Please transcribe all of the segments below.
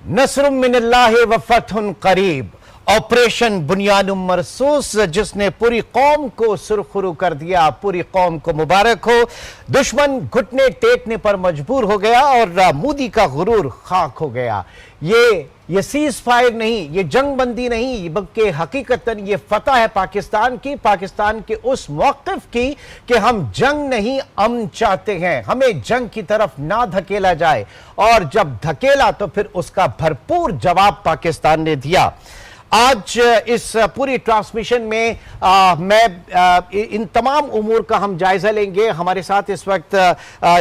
नस्रुम मिनल्लाहि व फतहुन करीब। ऑपरेशन बुनियानुम मरसूस जिसने पूरी कौम को सुरखुरू कर दिया, पूरी कौम को मुबारक हो। दुश्मन घुटने टेकने पर मजबूर हो गया और मोदी का गुरूर खाक हो गया। ये सीज फायर नहीं, ये जंग बंदी नहीं, बल्कि हकीकतन ये फतह है पाकिस्तान की, पाकिस्तान के उस मौक़िफ़ की कि हम जंग नहीं अमन चाहते हैं, हमें जंग की तरफ ना धकेला जाए। और जब धकेला तो फिर उसका भरपूर जवाब पाकिस्तान ने दिया। आज इस पूरी ट्रांसमिशन में मैं इन तमाम उमूर का हम जायजा लेंगे। हमारे साथ इस वक्त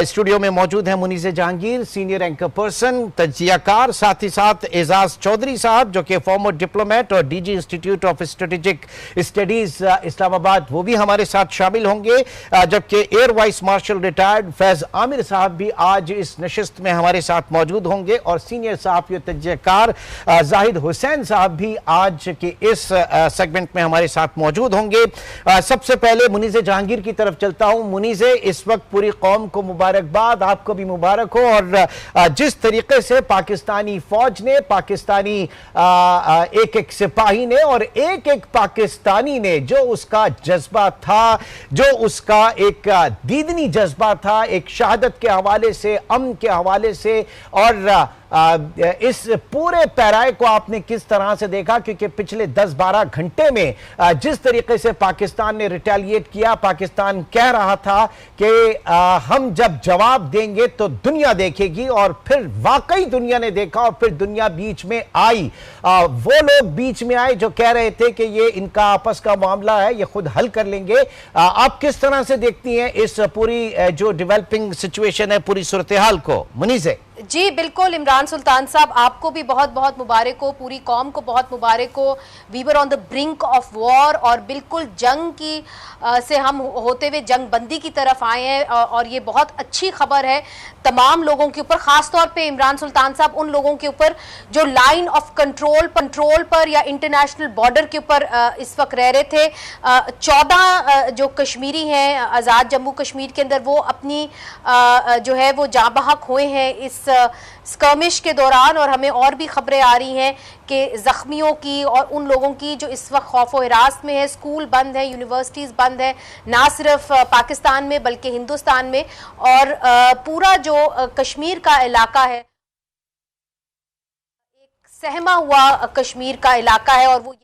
स्टूडियो में मौजूद हैं Muneez Jahangir, senior anchor person, तज्जियाकार, साथ ही साथ एजाज चौधरी साहब जो कि फॉर्मर डिप्लोमेट और DG institute of strategic studies Islamabad, वो भी हमारे साथ शामिल होंगे। जबकि air vice marshal retired Faiz Aamir साहब भी आज इस नशिस्त में हमारे साथ मौजूद होंगे और सीनियर सहाफ़ी तज्जियाकार जाहिद हुसैन साहब भी आज के इस सेगमेंट में हमारे साथ मौजूद होंगे। सबसे पहले मुनीज़ जहांगीर की तरफ चलता हूं। मुनीज़, इस वक्त पूरी कौम को मुबारकबाद, आपको भी मुबारक हो। और जिस तरीके से पाकिस्तानी फौज ने, पाकिस्तानी एक एक सिपाही ने और एक एक पाकिस्तानी ने जो उसका जज्बा था, जो उसका एक दीदनी जज्बा था, एक शहादत के हवाले से, अमन के हवाले से, और इस पूरे पैराए को आपने किस तरह से देखा? क्योंकि पिछले 10-12 घंटे में जिस तरीके से पाकिस्तान ने रिटेलिएट किया, पाकिस्तान कह रहा था कि हम जब जवाब देंगे तो दुनिया देखेगी, और फिर वाकई दुनिया ने देखा और फिर दुनिया बीच में आई। वो लोग बीच में आए जो कह रहे थे कि ये इनका आपस का मामला है, ये खुद हल कर लेंगे। आप किस तरह से देखती हैं इस पूरी जो डेवलपिंग सिचुएशन है, पूरी सूरत हाल को? मुनीज़ जी बिल्कुल, इमरान सुल्तान साहब, आपको भी बहुत बहुत मुबारक हो, पूरी कौम को बहुत मुबारक हो। We were on the brink of war, और बिल्कुल जंग की से हम होते हुए जंग बंदी की तरफ आए हैं, और ये बहुत अच्छी खबर है तमाम लोगों के ऊपर, ख़ास तौर पे इमरान सुल्तान साहब उन लोगों के ऊपर जो लाइन ऑफ कंट्रोल पर या इंटरनेशनल बॉर्डर के ऊपर इस वक्त रह रहे थे। 14 जो कश्मीरी हैं आज़ाद जम्मू कश्मीर के अंदर, वो अपनी जो है वो जाँ बहक हुए हैं इस स्कर्मिश के दौरान, और हमें और भी खबरें आ रही हैं कि ज़ख्मियों की और उन लोगों की जो इस वक्त खौफ व हिरास में है। स्कूल बंद है, यूनिवर्सिटीज़ बंद है, ना सिर्फ पाकिस्तान में बल्कि हिंदुस्तान में, और पूरा जो कश्मीर का इलाका है एक सहमा हुआ कश्मीर का इलाका है। और वो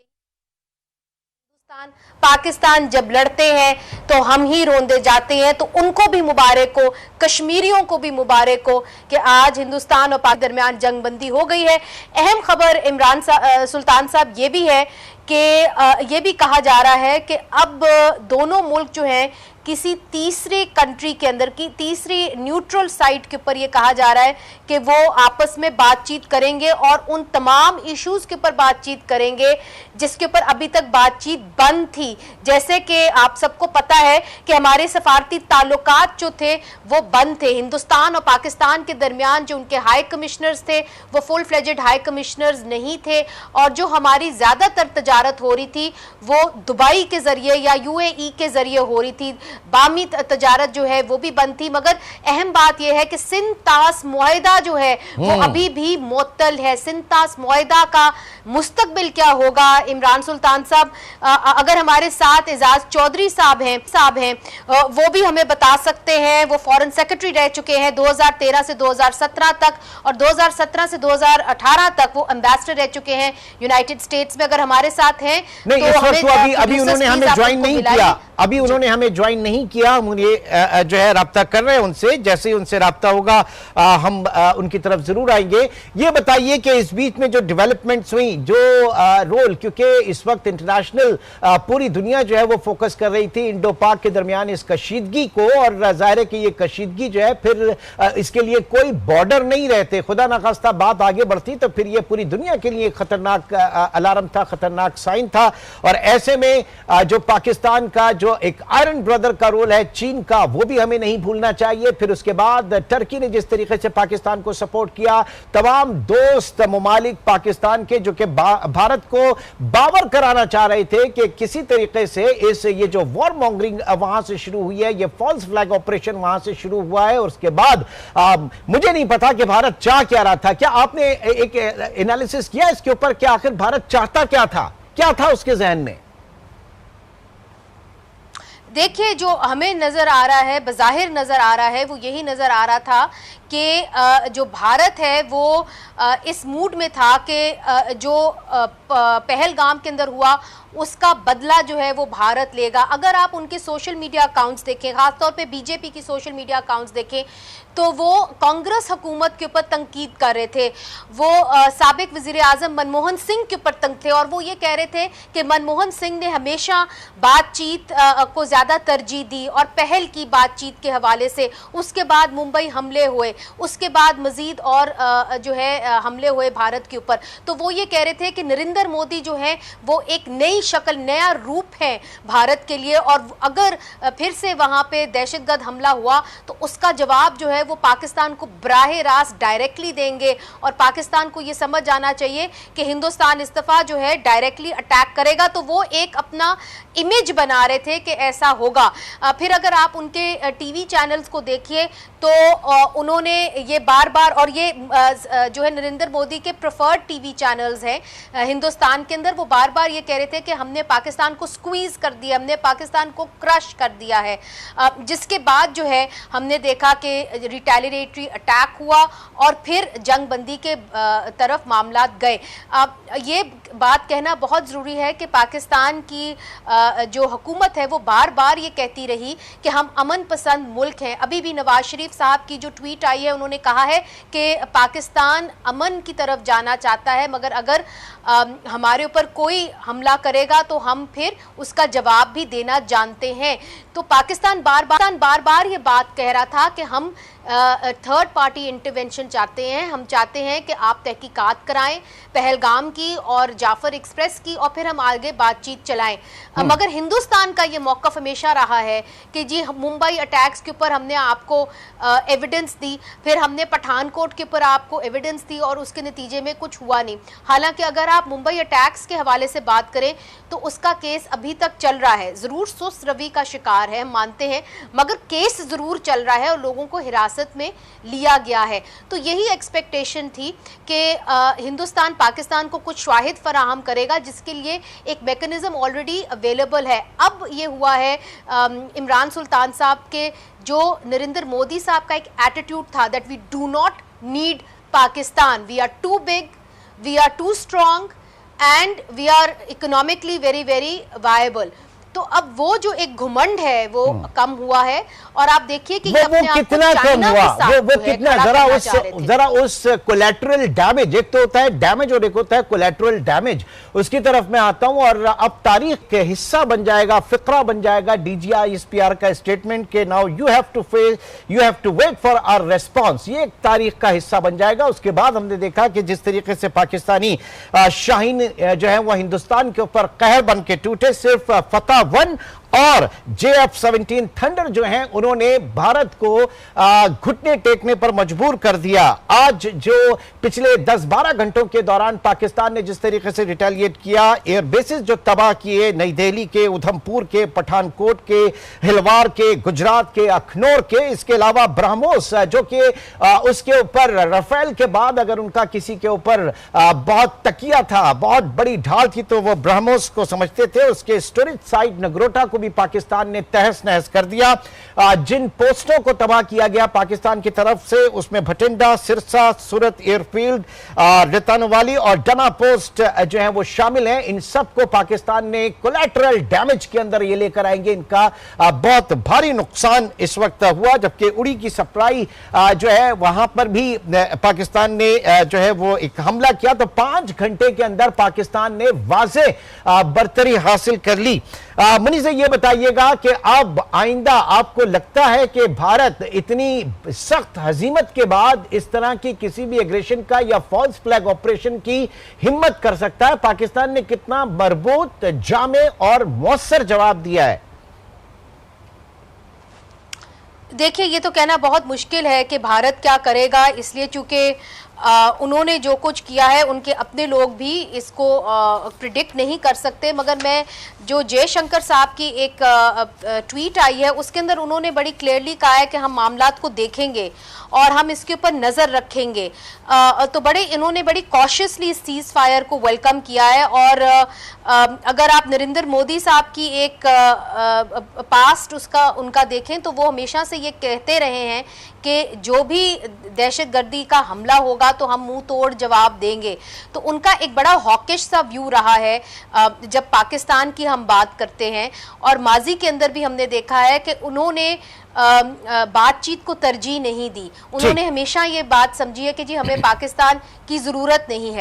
पाकिस्तान जब लड़ते हैं तो हम ही रोंदे जाते हैं, तो उनको भी मुबारक हो, कश्मीरियों को भी मुबारक हो कि आज हिंदुस्तान और पाक दरमियान जंग बंदी हो गई है। अहम खबर इमरान सुल्तान साहब ये भी है कि ये भी कहा जा रहा है कि अब दोनों मुल्क जो हैं किसी तीसरे कंट्री के अंदर की तीसरी न्यूट्रल साइट के ऊपर ये कहा जा रहा है कि वो आपस में बातचीत करेंगे और उन तमाम इश्यूज के ऊपर बातचीत करेंगे जिसके ऊपर अभी तक बातचीत बंद थी। जैसे कि आप सबको पता है कि हमारे सफारती ताल्लुकात जो थे वो बंद थे, हिंदुस्तान और पाकिस्तान के दरमियान जो उनके हाई कमिश्नर्स थे वो फुल फ्लेजेड हाई कमिश्नर्स नहीं थे, और जो हमारी ज़्यादातर तजारत हो रही थी वो दुबई के ज़रिए या UAE के ज़रिए हो रही थी। बामी तजारत जो है वो भी बंद थी। मगर अहम बात यह है कि सिंध-तास मुआहिदा जो है वो अभी भी मुअत्तल है। सिंध-तास मुआहिदा का मुस्तकबिल क्या होगा? इमरान सुल्तान साहब, अगर हमारे साथ एजाज चौधरी साहब हैं वो भी हमें बता सकते हैं। वो फॉरेन सेक्रेटरी रह चुके हैं 2013 से 2017 तक, और 2017 से 2018 तक वो एम्बेसडर रह चुके हैं यूनाइटेड स्टेट्स में। अगर हमारे साथ हैं नहीं, तो अभी उन्होंने हमें ज्वाइन नहीं किया, अभी उन्होंने हमें ज्वाइन नहीं किया। मुझे जो है राब्ता कर रहे हैं उनसे, जैसे ही उनसे राब्ता होगा हम उनकी तरफ जरूर आएंगे। ये बताइए कि इस बीच में जो डेवलपमेंट्स हुई, जो रोल, क्योंकि इस वक्त इंटरनेशनल पूरी दुनिया जो है वो फोकस कर रही थी इंडो पाक के दरमियान इस कशीदगी को, और जाहिर है कि ये कशीदगी जो है फिर इसके लिए कोई बॉर्डर नहीं रहते। खुदा ना खास्ता बात आगे बढ़ती तो फिर ये पूरी दुनिया के लिए खतरनाक अलार्म था, खतरनाक साइन था। और ऐसे में जो पाकिस्तान का जो जो एक आयरन ब्रदर का रोल है चीन का, वो भी हमें नहीं भूलना चाहिए। फिर उसके बाद टर्की ने जिस तरीके से पाकिस्तान को सपोर्ट किया, तमाम दोस्त ममालिक पाकिस्तान के जो कि भारत को बावर कराना चाह रहे थे कि किसी तरीके से इस ये जो वॉर मॉन्गरिंग वहां से शुरू हुई है, ये फॉल्स फ्लैग ऑपरेशन वहां से शुरू हुआ है। और उसके बाद मुझे नहीं पता कि भारत चाह क्या रहा था। क्या आपने एक एनालिसिस किया इसके ऊपर कि आखिर भारत चाहता क्या था उसके जहन में? देखिए, जो हमें नजर आ रहा है, बज़ाहिर नजर आ रहा है, वो यही नजर आ रहा था कि जो भारत है वो इस मूड में था कि जो पहलगाम के अंदर हुआ उसका बदला जो है वो भारत लेगा। अगर आप उनके सोशल मीडिया अकाउंट्स देखें, खासतौर पे बीजेपी की सोशल मीडिया अकाउंट्स देखें, तो वो कांग्रेस हुकूमत के ऊपर तंकीद कर रहे थे। वो साबिक वजीर आजम मनमोहन सिंह के ऊपर तंग थे और वो ये कह रहे थे कि मनमोहन सिंह ने हमेशा बातचीत को ज़्यादा तरजीह दी और पहल की बातचीत के हवाले से। उसके बाद मुंबई हमले हुए, उसके बाद मजीद और जो है हमले हुए भारत के ऊपर। तो वो ये कह रहे थे कि नरेंद्र मोदी जो है वो एक नई शक्ल, नया रूप है भारत के लिए, और अगर फिर से वहां पे दहशतगर्द हमला हुआ तो उसका जवाब जो है वो पाकिस्तान को बराह रास्त डायरेक्टली देंगे। और पाकिस्तान को ये समझ आना चाहिए कि हिंदुस्तान इस दफा जो है डायरेक्टली अटैक करेगा। तो वो एक अपना इमेज बना रहे थे कि ऐसा होगा। फिर अगर आप उनके टीवी चैनल्स को देखिए तो उन्होंने ये बार बार, और ये जो है नरेंद्र मोदी के प्रेफर्ड टीवी चैनल्स हैं हिंदुस्तान के अंदर, वो बार बार ये कह रहे थे कि हमने पाकिस्तान को स्क्वीज कर दिया, हमने पाकिस्तान को क्रश कर दिया है। जिसके बाद जो है हमने देखा कि रिटेलिएटरी अटैक हुआ और फिर जंगबंदी के तरफ मामला गए। ये बात कहना बहुत ज़रूरी है कि पाकिस्तान की जो हुकूमत है वो बार बार ये कहती रही कि हम अमन पसंद मुल्क हैं। अभी भी नवाज शरीफ साहब की जो ट्वीट आई है, उन्होंने कहा है कि पाकिस्तान अमन की तरफ जाना चाहता है, मगर अगर हमारे ऊपर कोई हमला करेगा तो हम फिर उसका जवाब भी देना जानते हैं। तो पाकिस्तान बार बार ये बात कह रहा था कि हम थर्ड पार्टी इंटरवेंशन चाहते हैं, हम चाहते हैं कि आप तहकीकात कराएं पहलगाम की और जाफर एक्सप्रेस की, और फिर हम आगे बातचीत चलाएं। मगर हिंदुस्तान का ये मौक़िफ़ हमेशा रहा है कि जी मुंबई अटैक्स के ऊपर हमने आपको एविडेंस दी, फिर हमने पठानकोट के ऊपर आपको एविडेंस दी और उसके नतीजे में कुछ हुआ नहीं। हालांकि अगर आप मुंबई अटैक्स के हवाले से बात करें तो उसका केस अभी तक चल रहा है। ज़रूर सुस्त रवि का शिकार है, हम मानते हैं, मगर केस ज़रूर चल रहा है और लोगों को हिरासत में लिया गया है। तो यही एक्सपेक्टेशन थी कि हिंदुस्तान पाकिस्तान को कुछ शाहिद फराहम करेगा, जिसके लिए एक मैकेनिज्म ऑलरेडी अवेलेबल है। अब ये हुआ है इमरान सुल्तान साहब के, जो नरेंद्र मोदी साहब का एक एटीट्यूड था that we do not need Pakistan, we are too big, we are too strong and we are economically very very viable. तो अब वो जो एक घुमंड है वो कम हुआ है। और आप देखिए कि वो कितना कम हुआ, वो कितना, जरा उस कोलैटरल डैमेज, एक तो होता है डैमेज और एक होता है कोलैटरल डैमेज, उसकी तरफ मैं आता हूं। और अब तारीख के हिस्सा बन जाएगा, फिक्रा बन जाएगा DGI-SPR का स्टेटमेंट के now you have to wait for our response, ये एक तारीख का हिस्सा बन जाएगा। उसके बाद हमने देखा कि जिस तरीके से पाकिस्तानी शाहीन जो है वो हिंदुस्तान के ऊपर कहर बन के टूटे, सिर्फ फतह 1 और JF-17 थंडर जो हैं उन्होंने भारत को घुटने टेकने पर मजबूर कर दिया। आज जो पिछले 10-12 घंटों के दौरान पाकिस्तान ने जिस तरीके से रिटेलिएट किया, एयर बेसिस जो तबाह किए, नई दिल्ली के, उधमपुर के, पठानकोट के, हिलवार के, गुजरात के, अखनौर के, इसके अलावा ब्रह्मोस जो कि उसके ऊपर राफेल के बाद अगर उनका किसी के ऊपर बहुत तकिया था, बहुत बड़ी ढाल थी, तो वो ब्रह्मोस को समझते थे। उसके स्टोरेज साइट नगरोटा को भी पाकिस्तान ने तहस नहस कर दिया। जिन पोस्टों को तबाह किया गया पाकिस्तान की तरफ से, उसमें भटिंडा, सिरसा, सूरत एयरफील्ड, रेतानवाली और डना पोस्ट जो है वो शामिल हैं। इन सब को पाकिस्तान ने कोलैटरल डैमेज के अंदर ये लेकर आएंगे। इनका बहुत भारी नुकसान इस वक्त हुआ, जबकि उड़ी की सप्लाई जो है वहां पर भी पाकिस्तान ने जो है वो एक हमला किया। तो 5 घंटे के अंदर पाकिस्तान ने वाज़े बरतरी हासिल कर ली। मनी से ये बताइएगा कि अब आइंदा आपको लगता है कि भारत इतनी सख्त हजीमत के बाद इस तरह की किसी भी एग्रेशन का या फॉल्स फ्लैग ऑपरेशन की हिम्मत कर सकता है? पाकिस्तान ने कितना मजबूत, जामे और मौसर जवाब दिया है? देखिए, ये तो कहना बहुत मुश्किल है कि भारत क्या करेगा, इसलिए चूंकि उन्होंने जो कुछ किया है उनके अपने लोग भी इसको प्रिडिक्ट नहीं कर सकते। मगर मैं जो जयशंकर साहब की एक ट्वीट आई है उसके अंदर उन्होंने बड़ी क्लियरली कहा है कि हम मामलात को देखेंगे और हम इसके ऊपर नज़र रखेंगे। तो इन्होंने बड़ी कॉशियसली इस सीज फायर को वेलकम किया है। और अगर आप नरेंद्र मोदी साहब की एक पास्ट उनका देखें तो वो हमेशा से ये कहते रहे हैं कि जो भी दहशतगर्दी का हमला होगा तो हम मुंह तोड़ जवाब देंगे। तो उनका एक बड़ा हॉकिश सा व्यू रहा है जब पाकिस्तान की हम बात करते हैं। और माजी के अंदर भी हमने देखा है कि उन्होंने बातचीत को तरजीह नहीं दी। उन्होंने हमेशा ये बात समझी है कि जी हमें पाकिस्तान की जरूरत नहीं है।